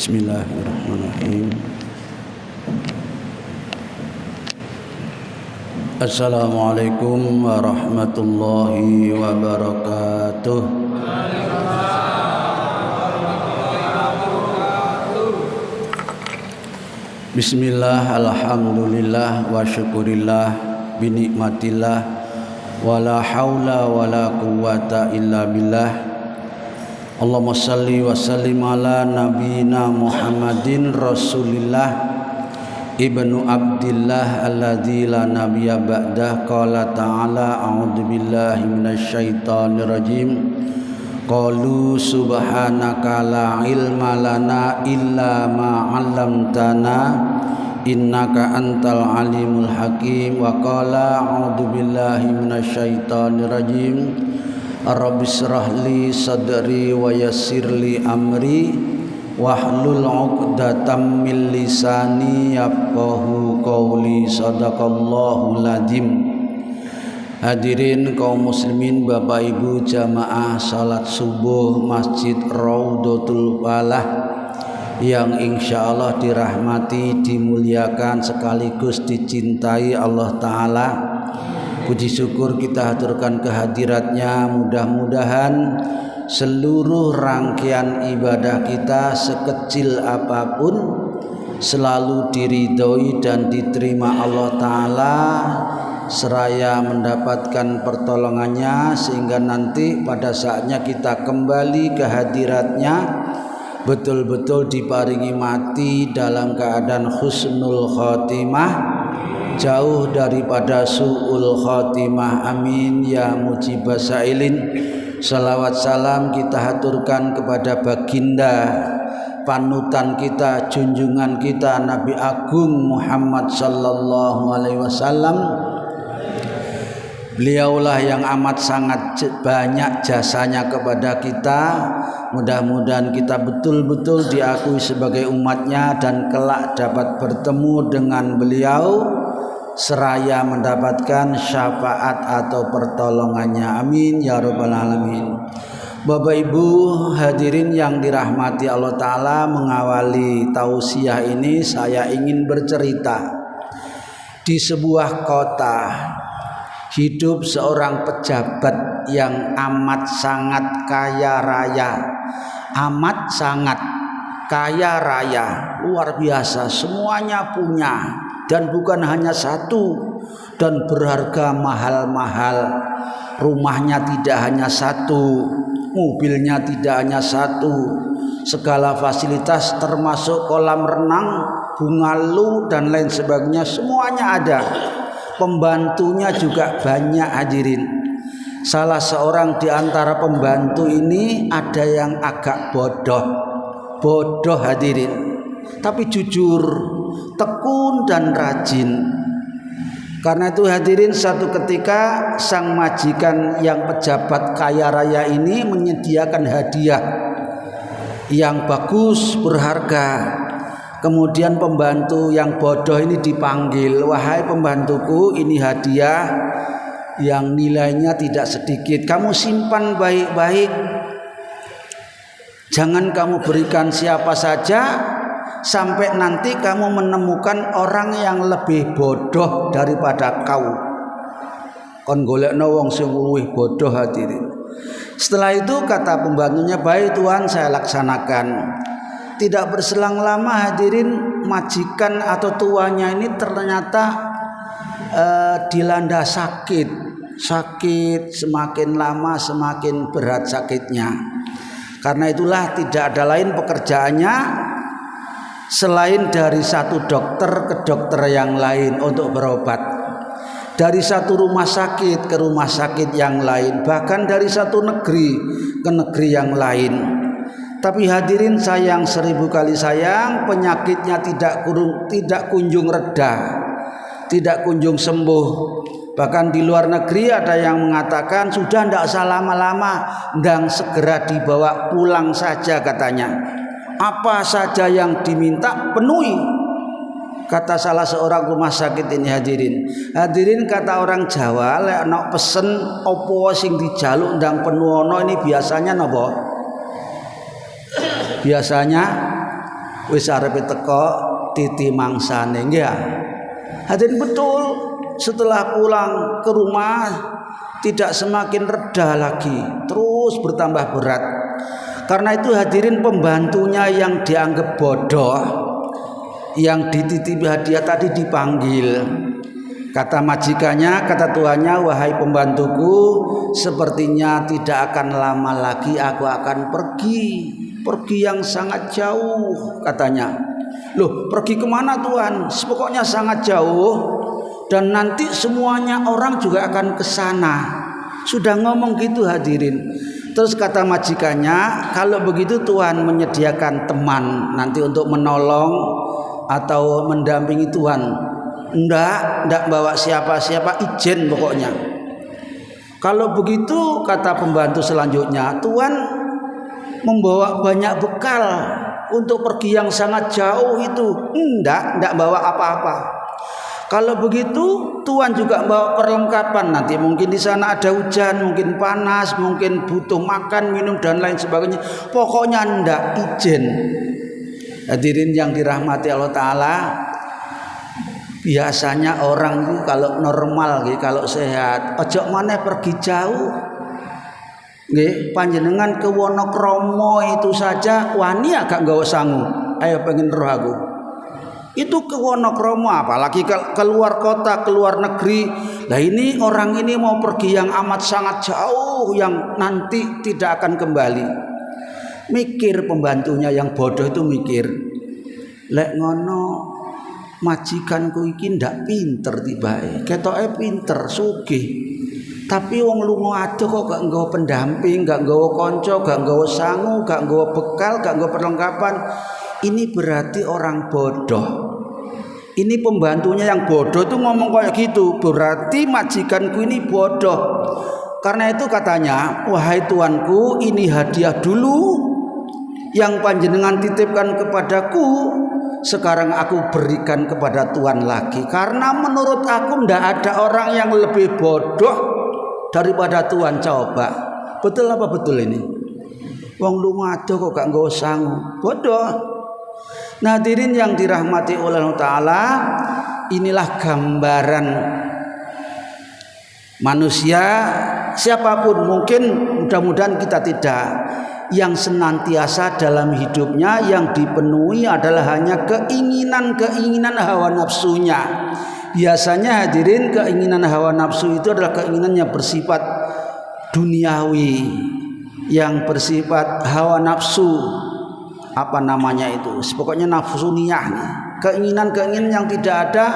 Bismillahirrahmanirrahim. Assalamualaikum warahmatullahi wabarakatuh. Bismillah, alhamdulillah, wa syukurillah, binikmatillah, wala hawla wala quwwata illa billah. Allahumma salli wa sallim ala nabiyina Muhammadin Rasulillah ibnu Abdillah alladzi la nabiyya ba'dah. Qala ta'ala a'udzu billahi minasyaitonir rajim. Qalu subhanaka la ilma lana illa ma 'allamtana innaka antal alimul hakim. Wa qala a'udzu billahi minasyaitonir rajim. Rabbi shrah li sadri wa yassir li amri wahlul 'uqdatam min lisani yafqahu qawli. Shadaqallahul adzim. Hadirin kaum muslimin, Bapak Ibu jamaah salat subuh Masjid Raudhatul Falah yang insyaallah dirahmati, dimuliakan sekaligus dicintai Allah Ta'ala. Puji syukur kita haturkan kehadiratnya. Mudah-mudahan seluruh rangkaian ibadah kita sekecil apapun selalu diridhoi dan diterima Allah Ta'ala, seraya mendapatkan pertolongannya, sehingga nanti pada saatnya kita kembali ke hadiratnya betul-betul diparingi mati dalam keadaan husnul khotimah, jauh daripada su'ul khotimah. Amin ya mujibas sa'ilin. Salawat salam kita haturkan kepada baginda panutan kita, junjungan kita, Nabi Agung Muhammad sallallahu alaihi wasallam. Beliaulah yang amat sangat banyak jasanya kepada kita. Mudah-mudahan kita betul-betul diakui sebagai umatnya dan kelak dapat bertemu dengan beliau seraya mendapatkan syafaat atau pertolongannya. Amin ya rabbal alamin. Bapak Ibu hadirin yang dirahmati Allah Ta'ala, mengawali tausiah ini saya ingin bercerita. Di sebuah kota hidup seorang pejabat yang amat sangat kaya raya. Amat sangat kaya raya, luar biasa, semuanya punya. Dan bukan hanya satu, dan berharga mahal-mahal. Rumahnya tidak hanya satu, mobilnya tidak hanya satu, segala fasilitas termasuk kolam renang, bungalow dan lain sebagainya semuanya ada. Pembantunya juga banyak hadirin. Salah seorang di antara pembantu ini ada yang agak bodoh hadirin, tapi jujur, tekun dan rajin. Karena itu hadirin, satu ketika sang majikan yang pejabat kaya raya ini menyediakan hadiah yang bagus, berharga. Kemudian pembantu yang bodoh ini dipanggil, "Wahai pembantuku, ini hadiah yang nilainya tidak sedikit. Kamu simpan baik-baik. Jangan kamu berikan siapa saja, sampai nanti kamu menemukan orang yang lebih bodoh daripada kau. Kon golekno wong sing luwih bodoh." Hadirin, setelah itu kata pembantunya, "Baik Tuan, saya laksanakan." Tidak berselang lama hadirin, majikan atau tuannya ini ternyata dilanda sakit. Semakin lama semakin berat sakitnya. Karena itulah tidak ada lain pekerjaannya selain dari satu dokter ke dokter yang lain untuk berobat, dari satu rumah sakit ke rumah sakit yang lain, bahkan dari satu negeri ke negeri yang lain. Tapi hadirin sayang, 1000 kali sayang, penyakitnya tidak kunjung reda, tidak kunjung sembuh. Bahkan di luar negeri ada yang mengatakan sudah tidak usah lama-lama, dan segera dibawa pulang saja katanya. Apa saja yang diminta penuhi, kata salah seorang rumah sakit ini hadirin. Hadirin, kata orang Jawa, lek ana pesen opo sing dijaluk ndang penuhono, ini biasanya napa? Biasanya wis arepe teko titi mangsane nggih ya. Hadirin betul, setelah pulang ke rumah tidak semakin reda lagi, terus bertambah berat. Karena itu hadirin, pembantunya yang dianggap bodoh, yang dititipi hadiah tadi dipanggil. Kata majikannya, kata tuannya, wahai pembantuku, sepertinya tidak akan lama lagi aku akan pergi yang sangat jauh, katanya. Loh, pergi kemana tuan? Pokoknya sangat jauh, dan nanti semuanya orang juga akan ke sana. Sudah ngomong gitu hadirin. Terus kata majikannya, kalau begitu tuan menyediakan teman nanti untuk menolong atau mendampingi tuan. Enggak bawa siapa-siapa, ijen pokoknya. Kalau begitu, kata pembantu selanjutnya, tuan membawa banyak bekal untuk pergi yang sangat jauh itu. Enggak bawa apa-apa. Kalau begitu, tuan juga bawa perlengkapan. Nanti mungkin di sana ada hujan, mungkin panas, mungkin butuh makan, minum dan lain sebagainya. Pokoknya ndak izin. Hadirin yang dirahmati Allah Ta'ala, biasanya orang itu kalau normal, kalau sehat, ojo maneh pergi jauh. Nggih, panjenengan ke Wonokromo itu saja wani agak nggawa sangu. Ayo pengen roh aku. Itu ke Wonokromo, apalagi keluar kota, keluar negeri. Nah ini orang ini mau pergi yang amat sangat jauh, yang nanti tidak akan kembali. Mikir pembantunya yang bodoh itu mikir, lek ngono majikanku iki ndak pinter tibae, ketoke pinter, sugih. Tapi wong lunga adoh kok gak nggawa pendamping, gak nggawa kanca, gak nggawa sangu, gak nggawa bekal, gak nggawa perlengkapan. Ini berarti orang bodoh. Ini pembantunya yang bodoh tuh ngomong kayak gitu, berarti majikanku ini bodoh. Karena itu katanya, wahai tuanku, ini hadiah dulu yang panjenengan titipkan kepadaku, sekarang aku berikan kepada tuan lagi. Karena menurut aku ndak ada orang yang lebih bodoh daripada tuan. Coba, betul apa betul ini? Wong lunga adoh kok gak nggawa sangu, bodoh. Nah, hadirin yang dirahmati oleh Allah Ta'ala, inilah gambaran manusia siapapun. Mungkin mudah-mudahan kita tidak, yang senantiasa dalam hidupnya yang dipenuhi adalah hanya keinginan-keinginan hawa nafsunya. Biasanya hadirin, keinginan hawa nafsu itu adalah keinginan yang bersifat duniawi, yang bersifat hawa nafsu, apa namanya itu, pokoknya nafsu niyah nih. Keinginan-keinginan yang tidak ada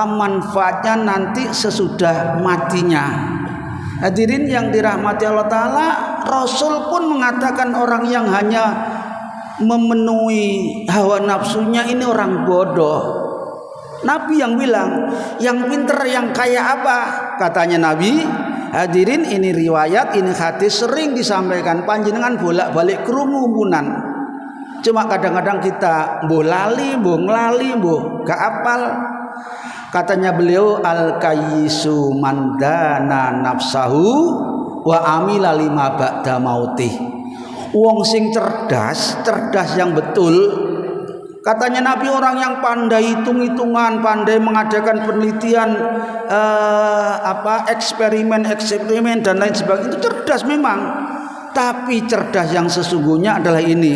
manfaatnya nanti sesudah matinya. Hadirin yang dirahmati Allah Ta'ala, Rasul pun mengatakan orang yang hanya memenuhi hawa nafsunya ini orang bodoh. Nabi yang bilang, yang pinter yang kaya apa? Katanya Nabi. Hadirin, ini riwayat, ini hadis sering disampaikan, panjenengan bolak-balik kerumunan. Cuma kadang-kadang kita mbuh lali, mbuh nglali, mbuh gak apal. Katanya beliau, al-kayyisu mandana nafsahu wa amila lima ba'da mautih. Wong sing cerdas yang betul. Katanya Nabi, orang yang pandai hitung-hitungan, pandai mengadakan penelitian, eksperimen dan lain sebagainya, itu cerdas memang. Tapi cerdas yang sesungguhnya adalah ini.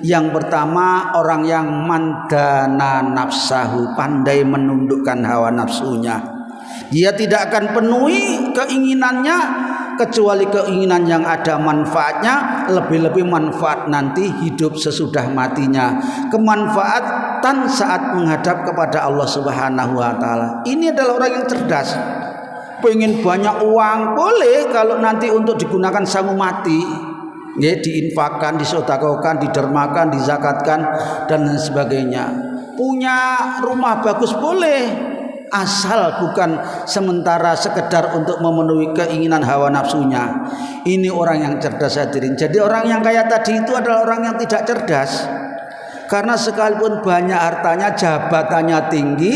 Yang pertama, orang yang mandana nafsahu, pandai menundukkan hawa nafsunya. Dia tidak akan penuhi keinginannya kecuali keinginan yang ada manfaatnya, lebih-lebih manfaat nanti hidup sesudah matinya, kemanfaatan saat menghadap kepada Allah Subhanahu wa Ta'ala. Ini adalah orang yang cerdas. Pengen banyak uang boleh, kalau nanti untuk digunakan sangu mati, ya, diinfakkan, disedekahkan, didermakan, dizakatkan dan lain sebagainya. Punya rumah bagus boleh, asal bukan sementara sekedar untuk memenuhi keinginan hawa nafsunya. Ini orang yang cerdas hadirin. Jadi orang yang kaya tadi itu adalah orang yang tidak cerdas. Karena sekalipun banyak hartanya, jabatannya tinggi,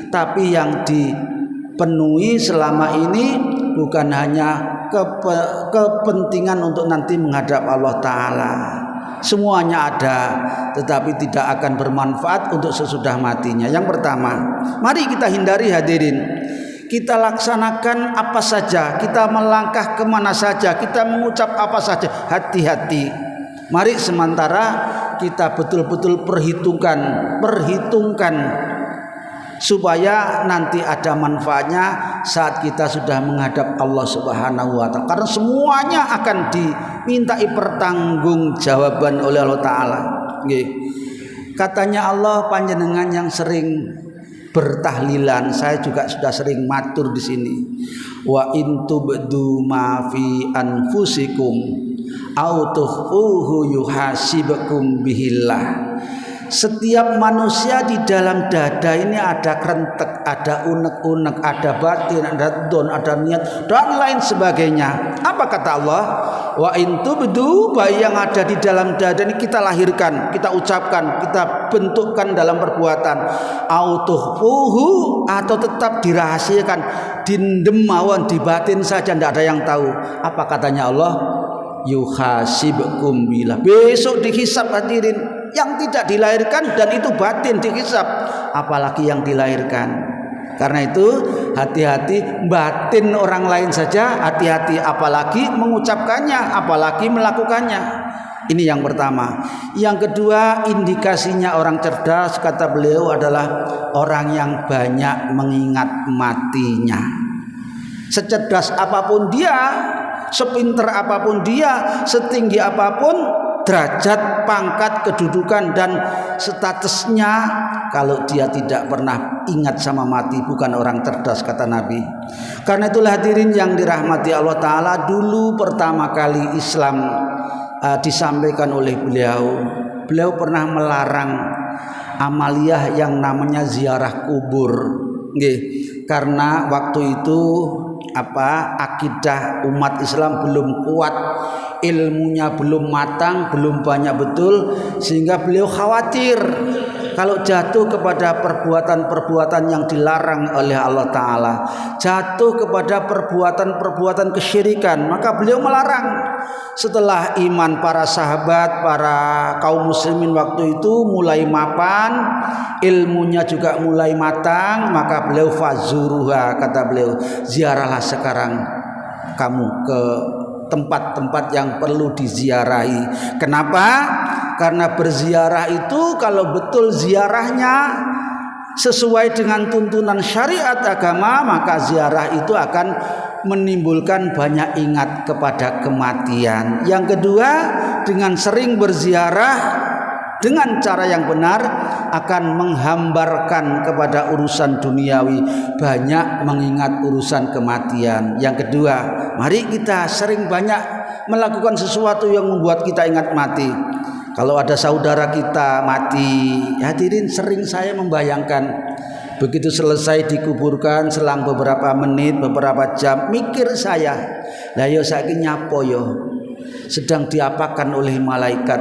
tapi yang dipenuhi selama ini bukan hanya kepentingan untuk nanti menghadap Allah Ta'ala. Semuanya ada, tetapi tidak akan bermanfaat untuk sesudah matinya. Yang pertama, mari kita hindari hadirin. Kita laksanakan apa saja, kita melangkah kemana saja, kita mengucap apa saja, hati-hati. Mari sementara kita betul-betul perhitungkan supaya nanti ada manfaatnya saat kita sudah menghadap Allah Subhanahu wa taala. Karena semuanya akan dimintai pertanggungjawaban oleh Allah taala. Nggih. Katanya Allah, panjenengan yang sering bertahlilan, saya juga sudah sering matur di sini. Wa in tubdu ma fi anfusikum au tukhfuhu yuhasibukum bihillah. Setiap manusia di dalam dada ini ada kerentek, ada unek-unek, ada batin, ada don, ada niat dan lain sebagainya. Apa kata Allah? Wa in tubdu, bayi yang ada di dalam dada ini kita lahirkan, kita ucapkan, kita bentukkan dalam perbuatan. Au tukhfuhu, atau tetap dirahasiakan, dindem mawon, di batin saja, tidak ada yang tahu. Apa katanya Allah? Yuhasibukum billah. Besok dihisab hadirin. Yang tidak dilahirkan dan itu batin dihisab, apalagi yang dilahirkan. Karena itu hati-hati, batin orang lain saja hati-hati, apalagi mengucapkannya, apalagi melakukannya. Ini yang pertama. Yang kedua, indikasinya orang cerdas, kata beliau, adalah orang yang banyak mengingat matinya. Secerdas apapun dia, sepinter apapun dia, setinggi apapun derajat, pangkat, kedudukan dan statusnya, kalau dia tidak pernah ingat sama mati, bukan orang cerdas, kata Nabi. Karena itulah hadirin yang dirahmati Allah Ta'ala, dulu pertama kali Islam disampaikan oleh beliau pernah melarang amaliyah yang namanya ziarah kubur. Karena waktu itu akidah umat Islam belum kuat, ilmunya belum matang, belum banyak betul, sehingga beliau khawatir kalau jatuh kepada perbuatan-perbuatan yang dilarang oleh Allah Ta'ala, jatuh kepada perbuatan-perbuatan kesyirikan, maka beliau melarang. Setelah iman para sahabat, para kaum muslimin waktu itu mulai mapan, ilmunya juga mulai matang, maka beliau fazuruha, kata beliau, ziarahlah sekarang kamu ke tempat-tempat yang perlu diziarahi. Kenapa? Karena berziarah itu kalau betul ziarahnya sesuai dengan tuntunan syariat agama, maka ziarah itu akan menimbulkan banyak ingat kepada kematian. Yang kedua, dengan sering berziarah dengan cara yang benar akan menghambarkan kepada urusan duniawi, banyak mengingat urusan kematian. Yang kedua, mari kita sering banyak melakukan sesuatu yang membuat kita ingat mati. Kalau ada saudara kita mati, hadirin, sering saya membayangkan begitu selesai dikuburkan, selang beberapa menit, beberapa jam, mikir saya, lah yo saiki nyapo yo sedang diapakan oleh malaikat,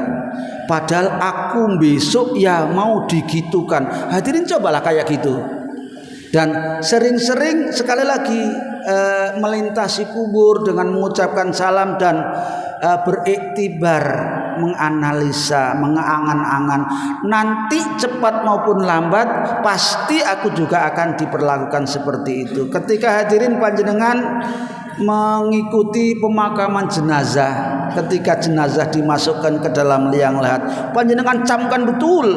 padahal aku besok ya mau digitukan. Hadirin, cobalah kayak gitu. Dan sering-sering sekali lagi melintasi kubur dengan mengucapkan salam dan beriktibar, menganalisa, mengangan-angan, nanti cepat maupun lambat pasti aku juga akan diperlakukan seperti itu. Ketika hadirin panjenengan mengikuti pemakaman jenazah, ketika jenazah dimasukkan ke dalam liang lahat, panjenengan camkan betul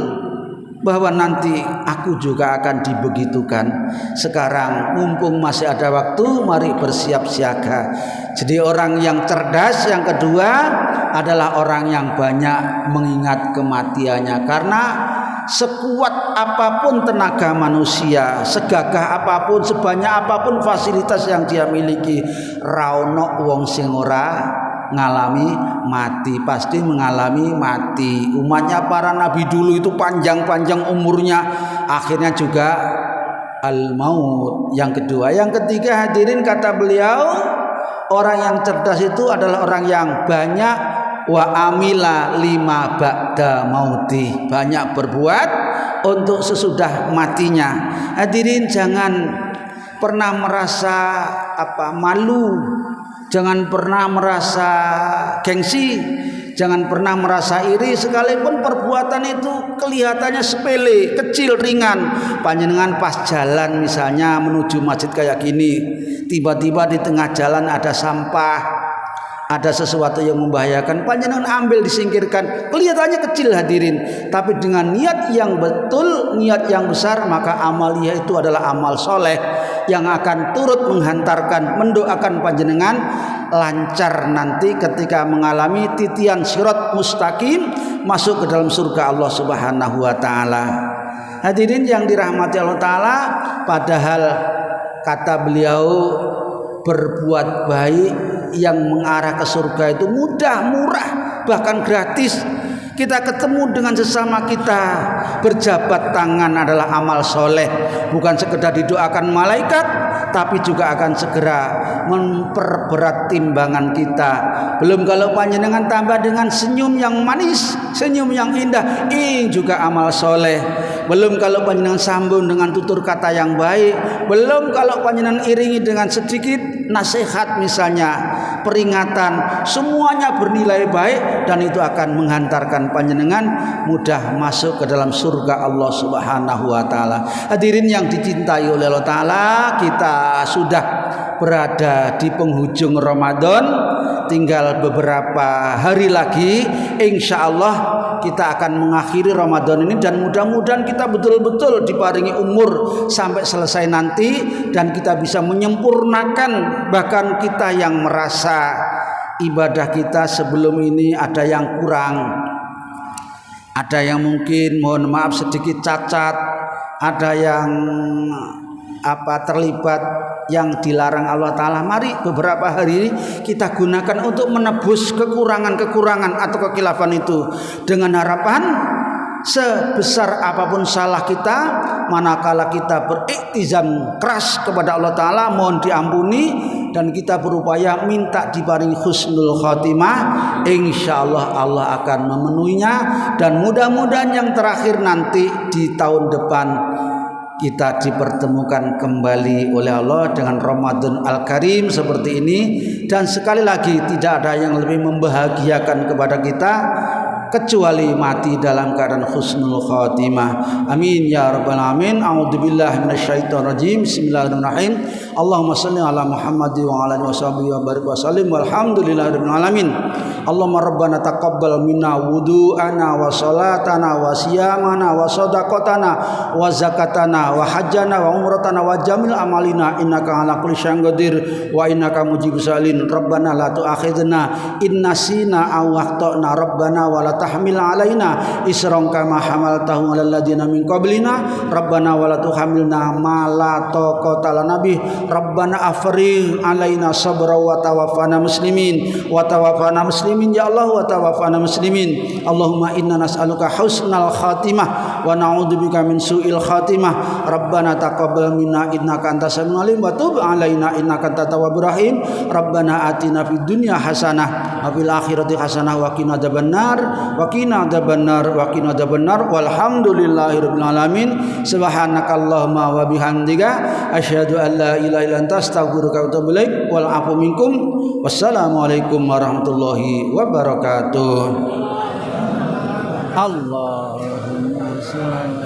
bahwa nanti aku juga akan dibegitukan. Sekarang mumpung masih ada waktu, mari bersiap siaga. Jadi orang yang cerdas yang kedua adalah orang yang banyak mengingat kematiannya. Karena sekuat apapun tenaga manusia, segagah apapun, sebanyak apapun fasilitas yang dia miliki, raono wong sing ora ngalami mati, pasti mengalami mati. Umatnya para nabi dulu itu panjang-panjang umurnya, akhirnya juga al-maut. Yang kedua, yang ketiga hadirin, kata beliau, orang yang cerdas itu adalah orang yang banyak wa amila lima ba'da mauti, banyak berbuat untuk sesudah matinya. Hadirin, jangan pernah merasa malu, jangan pernah merasa gengsi, Jangan pernah merasa iri sekalipun perbuatan itu kelihatannya sepele, kecil, ringan. Panjenengan pas jalan misalnya menuju masjid kayak gini, tiba-tiba di tengah jalan ada sampah, ada sesuatu yang membahayakan, panjenengan ambil, disingkirkan. Kelihatannya kecil hadirin, tapi dengan niat yang betul, niat yang besar, maka amaliyah itu adalah amal soleh yang akan turut menghantarkan, mendoakan panjenengan lancar nanti ketika mengalami titian sirat mustaqim masuk ke dalam surga Allah Subhanahu wa taala. Hadirin yang dirahmati Allah taala, padahal kata beliau berbuat baik yang mengarah ke surga itu mudah, murah, bahkan gratis. Kita ketemu dengan sesama kita, berjabat tangan adalah amal soleh, bukan sekedar didoakan malaikat, tapi juga akan segera memperberat timbangan kita. Belum kalau panjenengan tambah dengan senyum yang manis, senyum yang indah, ini juga amal soleh. Belum kalau panjenengan sambung dengan tutur kata yang baik, belum kalau panjenengan iringi dengan sedikit nasihat misalnya, peringatan, semuanya bernilai baik dan itu akan menghantarkan panjenengan mudah masuk ke dalam surga Allah Subhanahu wa taala. Hadirin yang dicintai oleh Allah taala, kita sudah berada di penghujung Ramadan, tinggal beberapa hari lagi insyaallah kita akan mengakhiri Ramadan ini, dan mudah-mudahan kita betul-betul diparingi umur sampai selesai nanti dan kita bisa menyempurnakan. Bahkan kita yang merasa ibadah kita sebelum ini ada yang kurang, ada yang mungkin mohon maaf sedikit cacat, ada yang terlibat yang dilarang Allah Ta'ala. Mari beberapa hari ini kita gunakan untuk menebus kekurangan-kekurangan atau kekhilafan itu, dengan harapan sebesar apapun salah kita, manakala kita beriktizam keras kepada Allah Ta'ala, mohon diampuni, dan kita berupaya minta diparingi husnul khotimah, insyaallah Allah akan memenuhinya. Dan mudah-mudahan yang terakhir nanti di tahun depan kita dipertemukan kembali oleh Allah dengan Ramadan Al-Karim seperti ini. Dan sekali lagi tidak ada yang lebih membahagiakan kepada kita kecuali mati dalam keadaan husnul khatimah. Amin ya rabbal alamin. A'udzubillahi minasyaitonir rajim. Bismillahirrahmanirrahim. Allahumma shalli ala Muhammad wa ala alihi washabihi wa barik wa sallim walhamdulillahirabbil alamin. Allahumma rabbana taqabbal minna wudu'ana wa salatana wa siyamana wa shadaqatana wa zakatana wa hajjana wa umratana wa jamil amalina innaka ala kulli syai'in qadir wa innaka mujibus salin. Rabbana la tu'akhidna in nasina aw akhtana rabbana wa la tahmil alaina isran kama hamaltahu alal ladina min qablina rabbana wa la tuhamilna ma la taqata lana bih rabbana afrigh alaina sabra wa tawaffana muslimin ya Allah wa tawaffana muslimin. Allahumma inna nas'aluka husnal khatimah wa na'udzubika min su'il khatimah. Rabbana taqabbal minna innaka antas samiul alim wa tub alaina innaka antat tawwabur rahim. Rabbana atina fid dunya hasanah wa fil akhirati hasanah wa qina adzabannar wa qina adzabannar walhamdulillahirabbil alamin. Subhanakallahumma wa bihamdika asyhadu an la ilaha illa anta astaghfiruka wa atubu ilaik. Wal afu minkum. Wassalamualaikum warahmatullahi wabarakatuh. Allahumma shalli